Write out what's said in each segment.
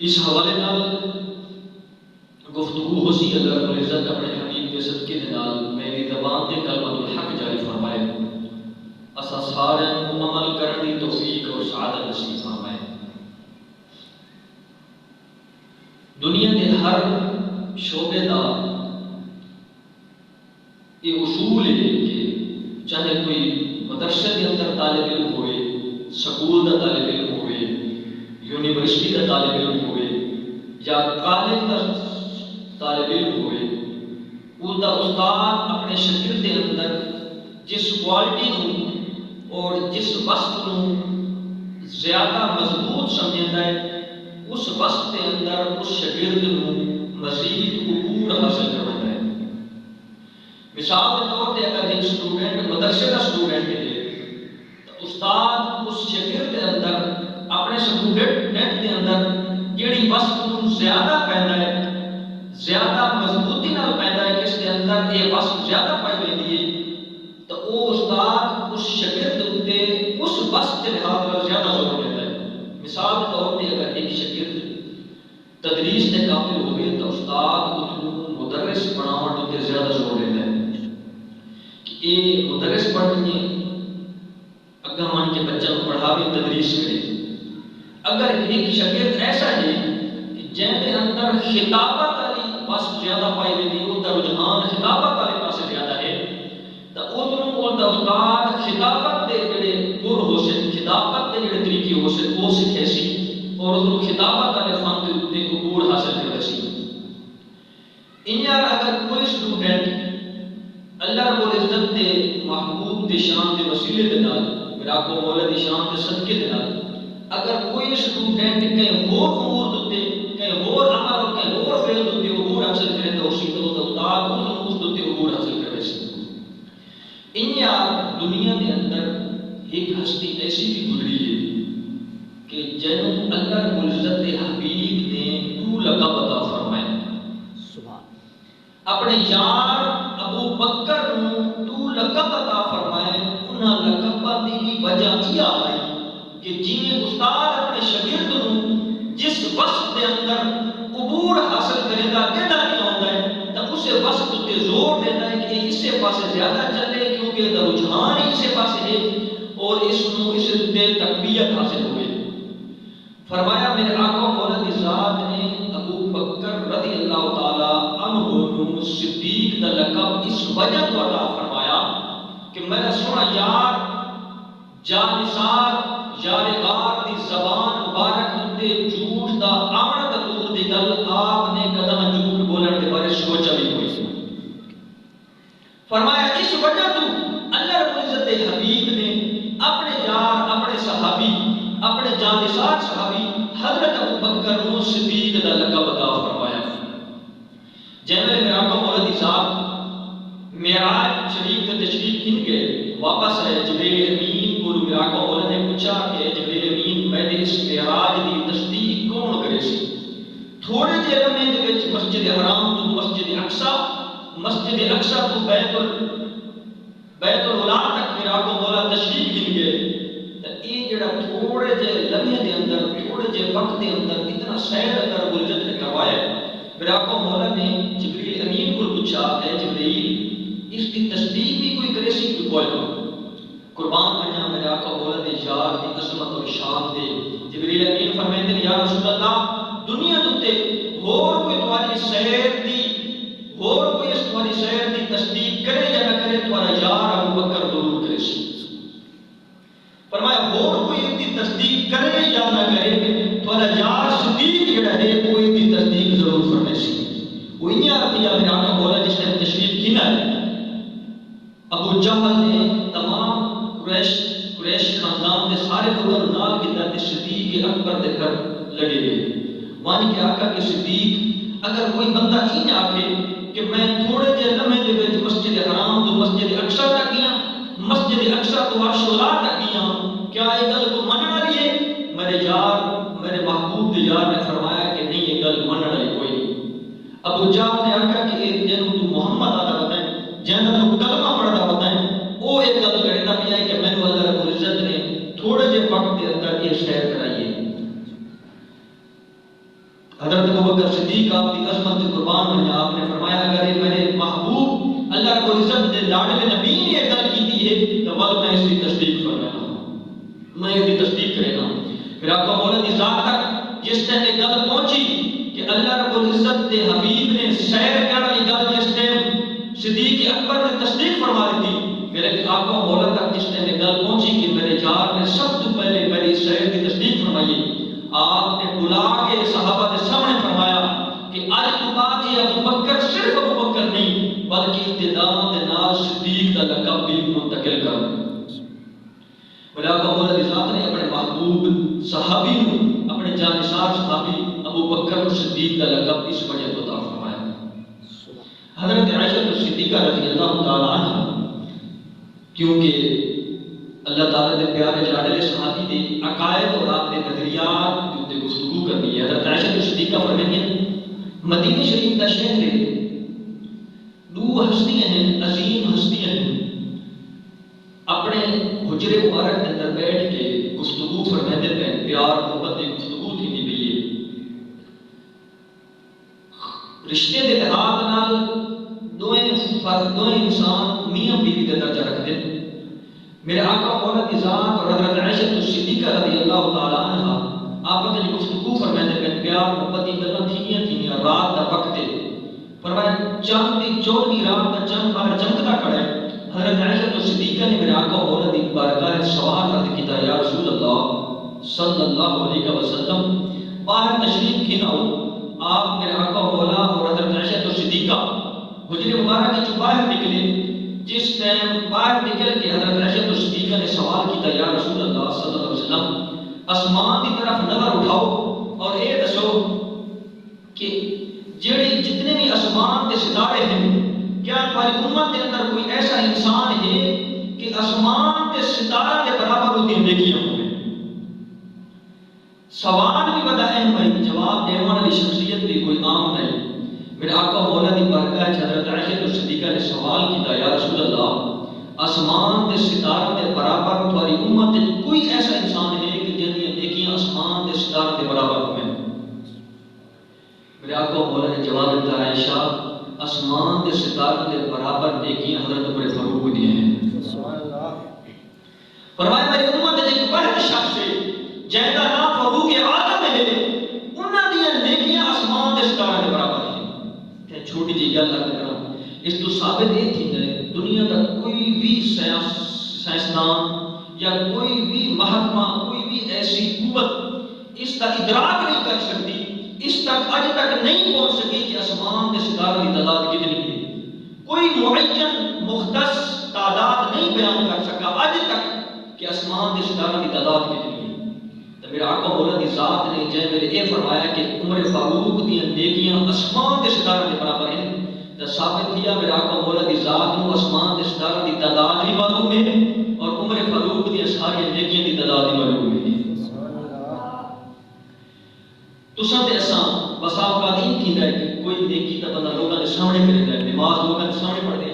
اس حوالے نال گفتگو ہو سی اللہ رب العزت اپنے حبیب کے صدقے دے نال میری زبان تے کلمۃ الحق جاری فرمائے، اساں سارے کو عمل کرن دی توفیق اور سعادت نصیب فرمائے۔ دنیا کے ہر شعبے دا یہ اصول ہے کہ چاہے کوئی مدرسے کے اندر طالب علم ہوئے، سکول دا طالب علم ہوئے، یونیورسٹی کا طالب علم ہوئے یا کالج کا طالب علم ہوئے، اس کا استاد اپنے شاگرد کے اندر جس کوالٹی نو اور جس وصف نو زیادہ مضبوط سمجھتا ہے، اس وصف کے اندر اس شاگرد نو مزید عبور حاصل کرتا ہے۔ مثال کے طور پہ اگر ایک اسٹوڈنٹ مدرسے کا اسٹوڈنٹ ہے تو استاد اس شاگرد کے اندر اپنے اسٹوڈنٹ کے اندر جیڑی وصف نو زیادہ پیندا ہے، زیادہ مضبوطی نال پیندا ہے، اس کے اندر یہ وصف زیادہ پائی جاتی ہے، تو وہ استاد اس شاگرد اُتے اس وصف کے لحاظ پر زیادہ زور دیتا ہے۔ مثال کے طور پہ اگر ایک شاگرد تدریس کے قابل ہوئے تو استاد اس کو مدرس بناؤن تے زیادہ زور دیتا ہے کہ یہ مدرس پڑھنے اگا مان کے بچہ کو پڑھاوے، تدریس کرے۔ اگر ایک شاگرد ایسا ہے کہ جن کے اندر خطابت والی وصف زیادہ پائی جاتی ہے، اس کا رجحان خطابت والے پاس زیادہ ہے، تو اس استاد خطابت کے جڑے گر ہو سن، خطابت کے جڑے طریقے ہو سن وہ سکھے سی اور اس خطابت والے فن کے اتنے عبور حاصل کرے سی۔ انہاں اگر کوئی اسٹوڈنٹ اللہ رب العزت کے محبوب کے شان کے وسیلے کے نال، میرا کو مولا دی شان کے صدقے کے نال، اگر کوئی اسٹوڈنٹ کہیں اور امور دتے، کہیں اور عمل اور کہیں اور فعل دتے عبور حاصل کرے تو اسی تو استاد اس دتے عبور حاصل کرے سی۔ انہاں دنیا کے اندر ایک ہستی ایسی بھی گزری ہے کہ جنہوں اللہ رب العزت کے حبیب نے تو لقب عطا فرمائے، اپنے یار ابو بکر نو تو لقب عطا فرمائے۔ انہاں لقب دی وجہ یہ ہے کہ جنہیں استاد اپنے شاگرد نو جس وصف کے اندر عبور حاصل کرے گا کہنا نہیں ہوتا ہے تو اسے وصف تے زور دیتا ہے کہ اسے پاسے زیادہ چلے، کیونکہ رجحان ہی اسے پاسے ہے اور اس نو اس تے تقویت حاصل ہوئے۔ فرمایا میرے آقا مولا دی ذات نے ابو بکر رضی اللہ تعالی عنہ نو صدیق دا لقب اس وجہ تو عطا فرمایا کہ میرا سونا یار جانثار یار غار دی زبان مبارک تے جھوٹ دا آمن دا دور دی گل آپ نے کداں جھوٹ بولن دے بارے سوچا بھی کوئی سی۔ فرمایا اس وجہ تو اللہ رب العزت کے حبیب نے اپنے یار اپنے صحابی اپنے جانثار صحابی حضرت ابو بکر نو صدیق دا لقب عطا فرمایا۔ جنرل میرا کو مولا دی ذات معراج شریف تے تشریف کن کے واپس آئے، جبریل امین کو میرا کو مولا نے پوچھا کہ جبریل امین میں نے اس معراج دی تصدیق کون کرے سی؟ تھوڑے جے لمحے دے وچ مسجد حرام تو مسجد اقصی، مسجد اقصی تو بیت العلا تک میرا کو مولا تشریف کن گئے، تے یہ جڑا تھوڑے جے لمحے دے اندر تھوڑے جے وقت دے اندر اتنا سیر اللہ رب العزت نے کروایا۔ میرا کو مولا نے جبریل امین کو پوچھا اے جبریل اس کی تصدیق بھی کوئی کرے سی کہ کوئی نہ؟ قربان بنیا میرے آقا مولا دے یار دی عظمت اور شان دے۔ جبریل امین فرماتے ہیں یا رسول اللہ دنیا تے اور کوئی تمہاری سیر دی اور کوئی اس تمہاری سیر دی تصدیق کرے یا نہ کرے تمہارا یار ابو بکر ضرور کرے سی۔ فرمایا اور کوئی ان کی تصدیق کرے یا نہ کرے تمہارا یار صدیق جڑا ہے وہ ان کی تصدیق ضرور فرمائے سی۔ وہ انہی آتی ہے میرے آقا مولا جس نے تشریف کینا ہے۔ ابو جہل نے تمام قریش خاندان دے سارے لوگوں نال کیتا تے صدیق اکبر دے گھر لڑے گئے۔ وان کے آقا کے صدیق اگر کوئی بندہ یہ آکھے کہ میں تھوڑے جے لمحے دے وچ مسجد حرام تو مسجد اقصی تک گیا، مسجد اقصی تو عرش اللہ تک گیا، کیا یہ گل کو منن والی ہے؟ میرے یار میرے محبوب دے یار نے فرمایا کہ نہیں یہ گل منن والی کوئی نہیں۔ ابو جہل نے آکھا کہ اے جنوں تو محمد آدا بتائیں جنہاں تو کلمہ پڑھدا بتائیں وہ ایک گل کہتا پیا ہے کہ مینوں اللہ رب العزت نے تھوڑے جے وقت کے اندر یہ شہر کرائیے۔ حضرت ابوبکر صدیق آپ کی عظمت قربان میں آپ نے فرمایا اگر یہ میرے محبوب اللہ رب العزت نے لاڈلے نبی نے یہ گل کی ہے تو ول میں اس کی تصدیق فرمانا میں اس کی تصدیق کرنا پھر آپ کو مولا دی ذات تک جس ٹائم یہ گل پہنچی کہ اللہ رب العزت کے حبیب نے سیر کرنے کی گل جس ٹائم صدیق اکبر نے تصدیق فرما دی میرے آقا مولا تک جس ٹائم یہ گل پہنچی کہ میرے یار نے سب تو پہلے میری سیر کی تصدیق فرمائی آپ نے بلا کے صحابہ کے سامنے فرمایا کہ آج تو بعد یہ ابو بکر صرف ابو بکر نہیں بلکہ ابتداء کے نام صدیق کا لقب بھی منتقل کر بلا کا مولا کی ذات نے اپنے محبوب صحابی کو اپنے جانثار صحابی ابو بکر کو صدیق کا لقب اس وجہ تو عطا فرمایا حضرت عائشہ صدیقہ رضی اللہ تعالی عنہ کیونکہ اللہ تعالیٰ نے پیارے لاڈلے صحابی نے عقائد اور آپ نے نظریات جو تے گفتگو کرنی ہے حضرت عائشہ صدیقہ فرماتی ہیں مدینہ شریف کا شہر ہے دو ہستیاں ہیں عظیم ہستیاں ہیں اپنے حجرے مبارک کے اندر بیٹھ کے گفتگو فرماتے پہ پیار محبت کی گفتگو تھی نہیں پئی رشتے کے لحاظ نال دوئے انسان میاں بیوی کا درجہ رکھتے ہیں میرے آقا مولا کی ذات اور حضرت عائشہ صدیقہ رضی اللہ تعالی عنہ آپ نے گفتگو فرماتے پہ پیار محبت کی گلاں تھیاں رات دا وقت ہے فرمایا چاند دی 14ویں رات دا چاند باہر چمکدا کھڑا ہے حضرت عائشہ صدیقہ نے میرے آقا مولا دی بارگاہ سوال عرض کیتا یا رسول اللہ صلی اللہ علیہ وسلم باہر تشریف کھیناؤ آپ میرے آقا مولا اور حضرت عائشہ صدیقہ حجرے مبارک کے باہر نکلے جس ٹائم باہر نکل کے حضرت عائشہ صدیقہ نے سوال کیتا یا رسول اللہ صلی اللہ علیہ وسلم آسمان کی طرف نظر اٹھاؤ اور اے دسو کہ جڑے جتنے بھی آسمان کے ستارے ہیں کیا تمہاری امت کے اندر کوئی ایسا انسان ہے کہ آسمان کے ستارہ کے برابر ہوتی ہیں نیکیاں ہوں سوال بھی بڑا اہم ہے جواب دینے والی شخصیت بھی کوئی عام نہیں میرے آقا مولا دی بارگاہ حضرت عائشہ صدیقہ نے سوال کیتا یا رسول اللہ آسمان کے ستاروں کے برابر تمہاری امت میں کوئی ایسا انسان ہے کہ جن کی نیکیاں آسمان کے ستاروں کے برابر ہوئیں میرے آقا مولا نے جواب دیتا عائشہ آسمان کے ستاروں کے برابر نیکیاں حضرت عمر فاروق دی ہیں فرمایا میری امت میں ایک واحد شخص ہے جن کا نام فاروق اعظم ہے انہاں دی نیکیاں آسمان کے ستاروں کے برابر ہیں چھوٹی جی گل کرنا اس تو ثابت یہ تھی ہے دنیا کا کوئی بھی سائنسدان یا کوئی بھی مہاتما کوئی بھی ایسی قوت اس کا ادراک نہیں کر سکتی اس تک آج تک نہیں پہنچ سکی کہ آسمان کے ستاروں کی تعداد کتنی ہے کوئی معین مختص تعداد نہیں بیان کر سکا آج تک کہ آسمان کے ستاروں کی تعداد کتنی ہے تو میرے آقا مولا کی ذات نے جے میرے یہ فرمایا کہ عمر فاروق دی نیکیاں آسمان کے ستاروں کے برابر ہیں تو ثابت کیا میرے آقا مولا کی ذات کو آسمان کے ستاروں کی تعداد ہی معلوم ہے اور عمر فاروق دی ساری نیکیاں کی تعداد ہی معلوم ہے تساں تے اساں بسا اوقات ہی تھیندا ہے کہ کوئی نیکی تا بندہ لوگاں دے سامنے کرے گا نماز لوگاں دے سامنے پڑھ دے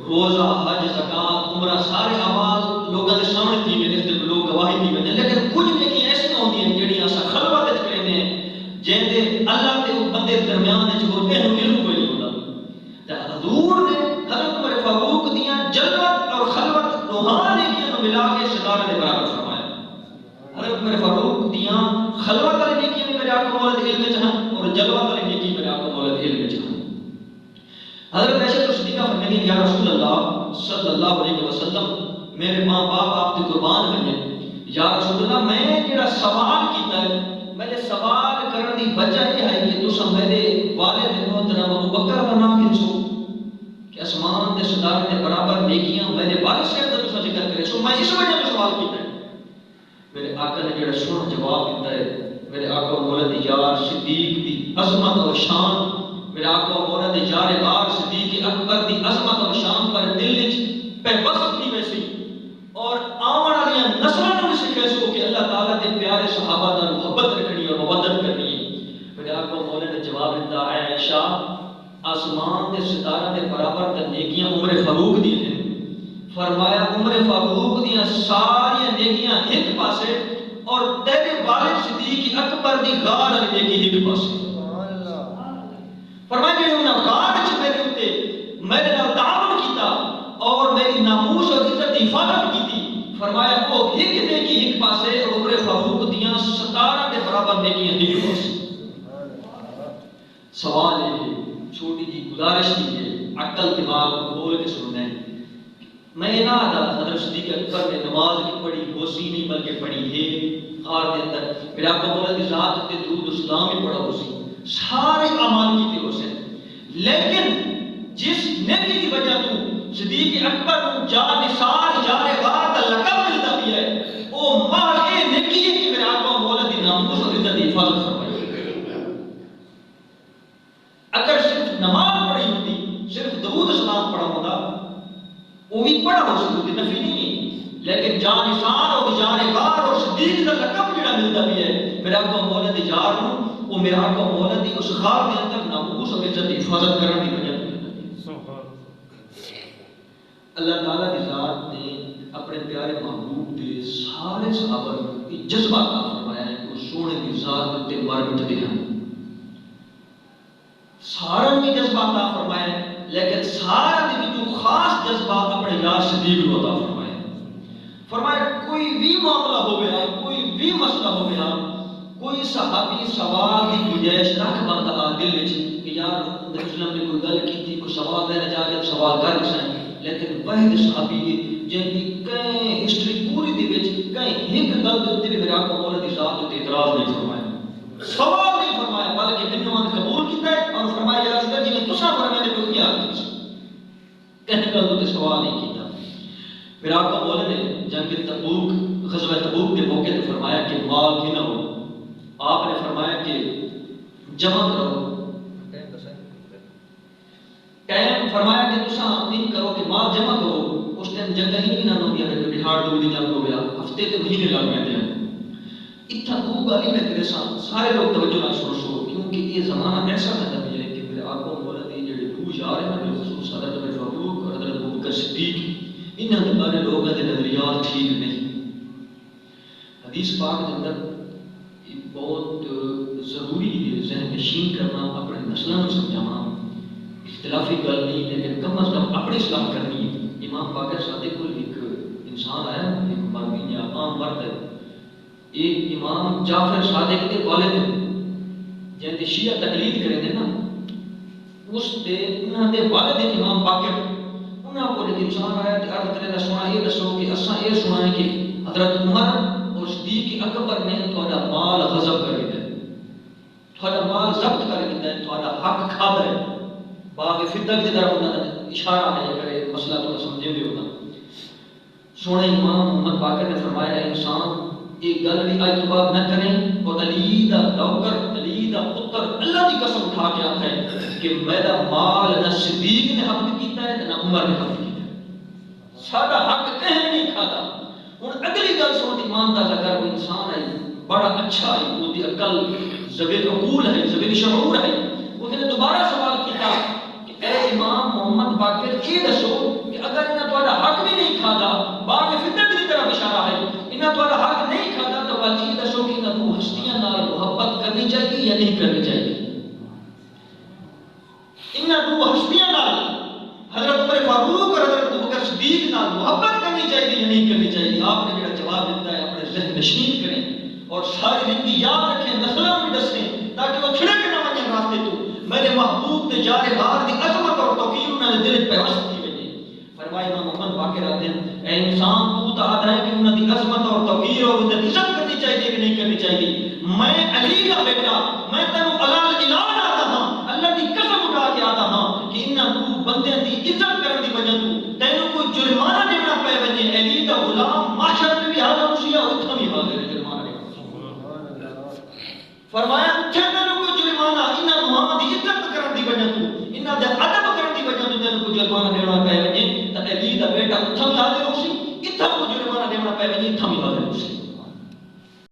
روزہ حج زکات عمرہ سارے اعمال لوگاں دے سامنے تھی میں تے لوگ گواہی نہیں بنے لیکن کچھ نیکی ایسی ہوندی ہیں جڑیاں اساں خلوت وچ کرے ہیں جن دے اللہ تے بندے درمیان وچ ہو کے علم کوئی نہیں ہوندا تے حضور نے حضرت عمر فاروق دیاں جلوت اور خلوت روحانی نیکیاں نو ملا کے ستارے دے برابر فرمایا حضرت عمر فاروق دیاں خلوت والی نیکیاں میرے آقا مولا دے علم وچ ہیں اور جلوت والی نیکی میرے آقا مولا دے علم وچ ہیں حضرت عائشہ صدیقہ فرماتی ہیں یا رسول اللہ صلی اللہ علیہ وسلم میرے ماں باپ آپ کے قربان ہوئے یا رسول اللہ میں جڑا سوال کیتا ہے میں نے سوال کرنے دی وجہ یہ ہے کہ تساں میرے والد محترم ابو بکر کا نام کھنچو کہ آسمان دے ستارے دے برابر نیکیاں میرے والد صاحب دا تساں ذکر کرے سو میں اس وجہ تو سوال کیتا ہے میرے آقا نے جڑا سونا جواب دیتا ہے میرے آقا مولا دی یار صدیق دی عظمت اور شان میرے آقا مولا دی یار غار صدیق اکبر دی عظمت اور شان پر دل وچ پیوست تھی ویسی اور آون والی نسلاں نوں سکھے سو کہ اللہ تعالیٰ دے پیارے صحابہ دا محبت رکھنی اور مودت کرنی ہے میرے آقا مولا نے جواب دیتا ہے عائشہ آسمان دے ستارہ دے برابر تے نیکیاں عمر فاروق دی ہیں فرمایا عمر فاروق دیاں ساری نیکیاں ایک پاسے اور تیرے والد صدیق اکبر دی غار علی کی ایک پاسے فرمایا کہ انہوں نے غار وچ میرے اوتے میرے نال تعاون کیتا اور میری ناموس اور عزت دی حفاظت کیتی فرمایا وہ ایک نیکی ایک پاسے اور عمر فاروق دیاں 17 کے برابر نیکیاں ایک پاسے سوال ہے چھوٹی جی گزارش کی ہے عقل دماغ کھول کے سننا ہے میں نہ آدھا حضرت صدیق اکبر نے نماز کی پڑھی ہوسی نہیں بلکہ پڑھی ہے غار کے اندر میرا آپ کو مولا دی ذات تے درود اسلام ہی پڑھا ہوسی سارے اعمال کیتے ہو سے لیکن جس نیکی کی وجہ تو صدیق اکبر کو جا نثار جارے غار کا لقب ملتا بھی ہے وہ مال اے نیکی ہے کہ میرا آپ کو مولا دی ناموس اور عزت دی حفاظت فرمائی اگر صرف نماز پڑھی ہوتی صرف درود اسلام پڑھا ہوتا وہ بھی پڑھا ہو سکتی نفی نہیں لیکن جان نثار اور جان غار اور صدیق کا لقب جڑا ملتا بھی ہے میرا آپ کو مولا دی جار ہوں وہ میرا آپ کو مولا دی اس غار کے اندر ناموس اور عزت دی حفاظت کرنے کی وجہ اللہ تعالیٰ کی ذات نے اپنے پیارے محبوب کے سارے صحابہ کی جذبہ کا فرمایا ہے کہ وہ سونے کی ذات تے مر مٹتے ہیں سارا کی جذبہ کا فرمایا ہے لیکن سارا دی جو خاص جذبہ اپنے یار صدیق کو عطا فرمایا فرمایا کوئی بھی معاملہ ہو گیا کوئی بھی مسئلہ ہو گیا کوئی صحابی سوال کی گنجائش رکھ بندہ دل وچ کہ یار نبی وسلم نے کوئی گل کی تھی کوئی سوال دینا چاہ جب سوال کر سائیں لیکن واحد صحابی جن کی کئی ہسٹری پوری دی وچ کئی ایک گل دے تے میرا کو مولا دی ذات تے اعتراض نہیں فرمایا سوال نہیں فرمایا بلکہ منوان قبول کیتا ہے اور فرمایا یا رسول اللہ جی تساں فرمایا نے کوئی کیا کہنے گل تے سوال نہیں کیتا میرا کو مولا نے جنگ تبوک غزوہ تبوک کے موقع تے فرمایا کہ مال کی نہ ہو آپ نے فرمایا کہ جمع کرو ٹائم فرمایا کہ تساں نہیں کرو کہ مال جمع کرو اس ٹائم جنگل ہی نہ ہو گیا کہ بہار دو دن جنگ ہو گیا ہفتے تے مہینے لگ گئے تھے اتنا دو گالی میں تیرے ساتھ سارے لوگ توجہ نہ سنو کیونکہ یہ زمانہ ایسا نہ بھی ہے کہ میرے آقا مولا دی جڑے دو یار ہیں نا خصوص حضرت عمر فاروق اور حضرت ابوبکر صدیق انہاں دے بارے لوگاں دے نظریات ٹھیک نہیں حدیث پاک کے اندر بہت ضروری ہے ذہن نشین کرنا اپنے نسلوں کو سمجھانا اختلافی گل نہیں لیکن کم از کم اپنی اصلاح کرنی ہے امام باقر صادق کو ایک انسان آیا ایک مروی یا عام مرد ہے ایک امام جعفر صادق کے والد ہیں جن کے شیعہ تقلید کریں گے نا اس دے انہاں دے والد امام باقر انہاں کو ایک انسان آیا کہ عرض کرے سنا یہ دسو کہ اساں یہ سنا ہے کہ حضرت عمر اور صدیق اکبر نے تھوڑا مال غصب کر دیا ہے تھوڑا مال ضبط کر دیا ہے تھوڑا حق کھا ہے باغ فدہ کی طرف انہوں نے اشارہ ہے کرے مسئلہ تو سمجھے بھی ہوگا سونے امام محمد باقر نے فرمایا انسان ایک گل بھی آج تو بعد نہ کریں اور علی دا نوکر علی دا پتر اللہ کی قسم اٹھا کے آتا ہے کہ میرا مال نہ صدیق نے حق کیتا ہے نہ عمر نے حق کیتا ہے سادہ حق کہیں نہیں کھاتا ہوں اگلی گل سن ایماندار اگر وہ انسان ہے بڑا اچھا ہے وہ دی عقل زبیر عقول ہے زبیر شعور ہے وہ نے دوبارہ سوال کیا کہ اے امام محمد باقر یہ دسو کہ اگر انہاں تہاڈا حق بھی نہیں کھادا باغ فطرت کی طرف اشارہ ہے انہاں تہاڈا حق نہیں کھادا تو والی دسو کہ انہاں دو ہستیاں نال محبت کرنی چاہیے یا نہیں کرنی چاہیے انہاں دو ہستیاں نال حضرت عمر فاروق اور حضرت ابوبکر صدیق نال محبت کرنی چاہیے یا نہیں کرنی چاہیے آپ نے جو جواب دیتا ہے اپنے ذہن نشین کریں اور ساری زندگی یاد رکھیں نسلوں میں دسیں تاکہ وہ چھڑے کے نہ ونجن راستے تو میرے محبوب تے جارے غار دی عظمت اور توقیر انہاں نے دل پہ وسط کی وجہ فرمایا امام محمد باقر آتے ہیں اے انسان تو تعالی ہے کہ انہاں دی عظمت اور توقیر اور ان کی عزت کرنی چاہیے کہ نہیں کرنی چاہیے میں علی کا بیٹا میں تینوں علال اعلان آتا ہاں اللہ دی قسم اٹھا کے آتا ہاں کہ انہاں تو بندے دی عزت کرن دی وجہ تو تینوں کوئی جرمانہ دینا پے وجے علی دا غلام معاشر میں بھی حاضر ہوشیا اور اتھا بھی حاضر ہے جرمانہ فرمایا